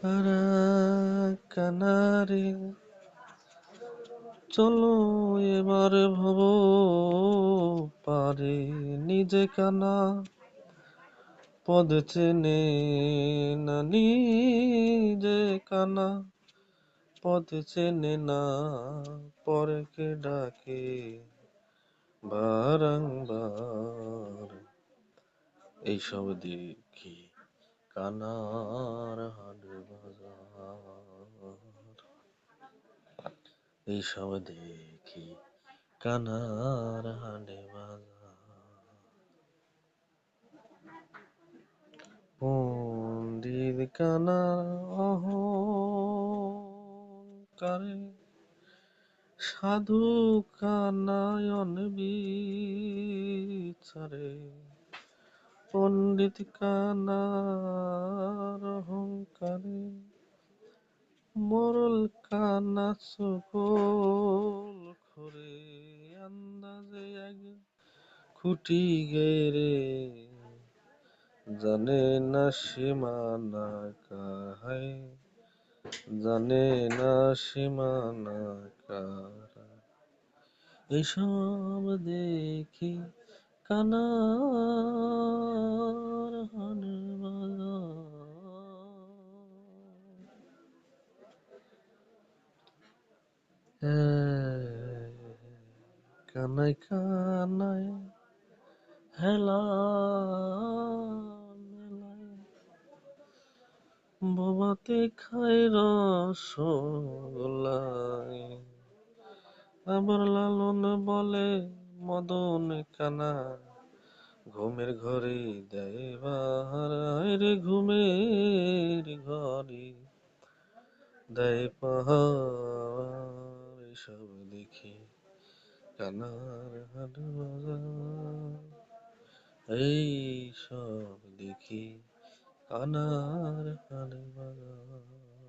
আর কানারে চলো এবার ভব পারে নিজে কানা পদ চেনে না নিজে কানা পদ চেনে না পরকে ডাকে বারংবার এইসব দেখি কানার হাট বাজার এইসব দেখি কানার হাট বাজার পণ্ডিত কানার অহংকারে সাধু কানায়ন বিচারে পণ্ডিত কানার অহংকারে মোরল কানা সকল খরে আন্দাজে এক খুঁটি গেরে জানে না সীমানা কাহাই জানে না সীমানা কারা এইসব দেখি কানার হাট বাজার কানাই কানাই হেলা মেলায় বোবাতে খায় রসগোল্লায় আবার লালন বলে মদন কানা ঘুমের ঘরে দেয় বাহার রে ঘুমের ঘরে দেয় পাহাড় এসব দেখি কানার হাট বাজার এইসব দেখি কানার হাট বাজার